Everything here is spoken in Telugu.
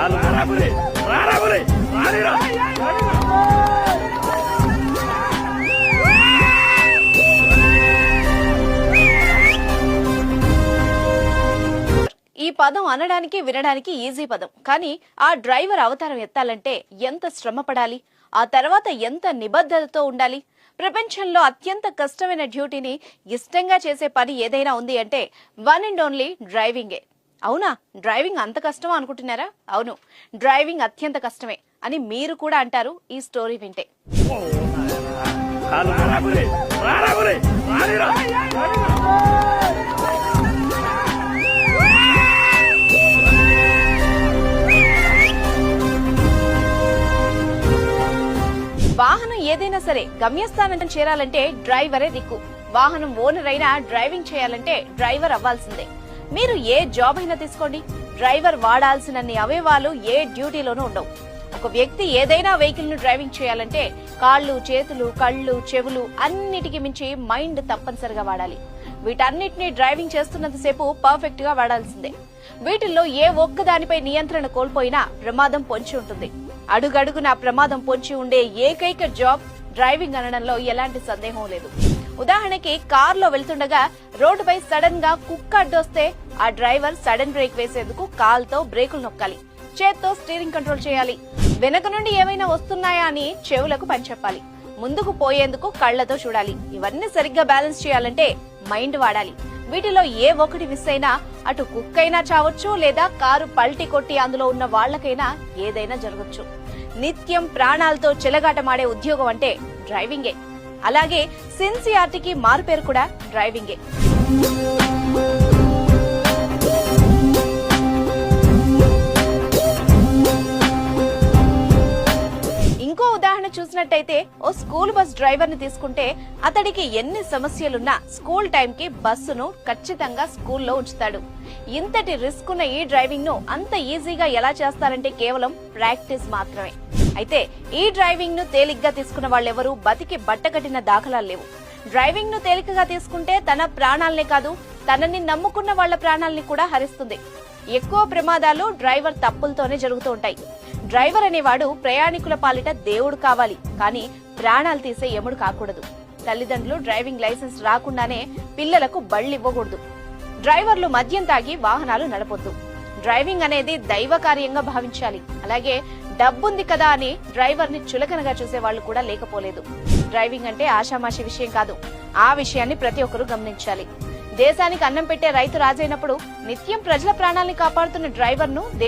ఈ పదం అనడానికి వినడానికి ఈజీ పదం, కానీ ఆ డ్రైవర్ అవతారం ఎత్తాలంటే ఎంత శ్రమ పడాలి, ఆ తర్వాత ఎంత నిబద్ధతతో ఉండాలి. ప్రపంచంలో అత్యంత కష్టమైన డ్యూటీని ఇష్టంగా చేసే పని ఏదైనా ఉంది అంటే వన్ అండ్ ఓన్లీ డ్రైవింగే. అవునా? డ్రైవింగ్ అంత కష్టమా అనుకుంటున్నారా? అవును, డ్రైవింగ్ అత్యంత కష్టమే అని మీరు కూడా అంటారు ఈ స్టోరీ వింటే. వాహనం ఏదైనా సరే గమ్యస్థానం చేరాలంటే డ్రైవరే దిక్కు. వాహనం ఓనర్ అయినా డ్రైవింగ్ చేయాలంటే డ్రైవర్ అవ్వాల్సిందే. మీరు ఏ జాబ్ అయినా తీసుకోండి, డ్రైవర్ వాడాల్సినన్ని అవయవాలు ఏ డ్యూటీలోనూ ఉండవు. ఒక వ్యక్తి ఏదైనా వెహికల్ ను డ్రైవింగ్ చేయాలంటే కాళ్ళు, చేతులు, కళ్ళు, చెవులు అన్నిటికీ మించి మైండ్ తప్పనిసరిగా వాడాలి. వీటన్నిటినీ డ్రైవింగ్ చేస్తున్నంతసేపు పర్ఫెక్ట్ గా వాడాల్సిందే. వీటిల్లో ఏ ఒక్కదానిపై నియంత్రణ కోల్పోయినా ప్రమాదం పొంచి ఉంటుంది. అడుగడుగునా ప్రమాదం పొంచి ఉండే ఏకైక జాబ్ డ్రైవింగ్ అనడంలో ఎలాంటి సందేహం లేదు. ఉదాహరణకి కారులో వెళ్తుండగా రోడ్డుపై సడన్ గా కుక్క అడ్డొస్తే ఆ డ్రైవర్ సడన్ బ్రేక్ వేసేందుకు కాల్తో బ్రేకులు నొక్కాలి, చేత్తో స్టీరింగ్ కంట్రోల్ చేయాలి. వెనక నుండి ఏమైనా వస్తున్నాయా అని చెవులకు పని చెప్పాలి, ముందుకు పోయేందుకు కళ్లతో చూడాలి. ఇవన్నీ సరిగ్గా బ్యాలెన్స్ చేయాలంటే మైండ్ వాడాలి. వీటిలో ఏ ఒకటి మిస్ అయినా అటు కుక్కైనా చావచ్చు, లేదా కారు పల్టీ కొట్టి అందులో ఉన్న వాళ్లకైనా ఏదైనా జరగచ్చు. నిత్యం ప్రాణాలతో చెలగాటమాడే ఉద్యోగం అంటే డ్రైవింగే. అలాగే సిన్సియారిటీకి మారుపేరు కూడా డ్రైవింగే. ఇంకో ఉదాహరణ చూసినట్టయితే ఓ స్కూల్ బస్ డ్రైవర్ ని తీసుకుంటే అతడికి ఎన్ని సమస్యలున్నా స్కూల్ టైం కి బస్సును ఖచ్చితంగా స్కూల్లో ఉంచుతాడు. ఇంతటి రిస్క్ ఉన్న ఈ డ్రైవింగ్ ను అంత ఈజీగా ఎలా చేస్తారంటే కేవలం ప్రాక్టీస్ మాత్రమే. అయితే ఈ డ్రైవింగ్ ను తేలిగ్గా తీసుకున్న వాళ్ళెవరూ బతికి బట్టకట్టిన దాఖలాలు లేవు. డ్రైవింగ్ ను తేలికగా తీసుకుంటే తన ప్రాణాలనే కాదు, తనని నమ్ముకున్న వాళ్ల ప్రాణాలని కూడా హరిస్తుంది. ఎక్కువ ప్రమాదాలు డ్రైవర్ తప్పులతోనే జరుగుతూ ఉంటాయి. డ్రైవర్ అనేవాడు ప్రయాణికుల పాలిట దేవుడు కావాలి, కానీ ప్రాణాలు తీసే యముడు కాకూడదు. తల్లిదండ్రులు డ్రైవింగ్ లైసెన్స్ రాకుండానే పిల్లలకు బళ్ళివ్వకూడదు. డ్రైవర్లు మద్యం తాగి వాహనాలు నడపొద్దు. డ్రైవింగ్ అనేది దైవ కార్యంగా భావించాలి. అలాగే డబ్బుంది కదా అని డ్రైవర్ ని చులకనగా చూసే వాళ్ళు కూడా లేకపోలేదు. డ్రైవింగ్ అంటే ఆషామాషి విషయం కాదు. ఆ విషయాన్ని ప్రతి ఒక్కరూ గమనించాలి. దేశానికి అన్నం పెట్టే రైతు రాజైనప్పుడు నిత్యం ప్రజల ప్రాణాలను కాపాడుతున్న డ్రైవర్ ను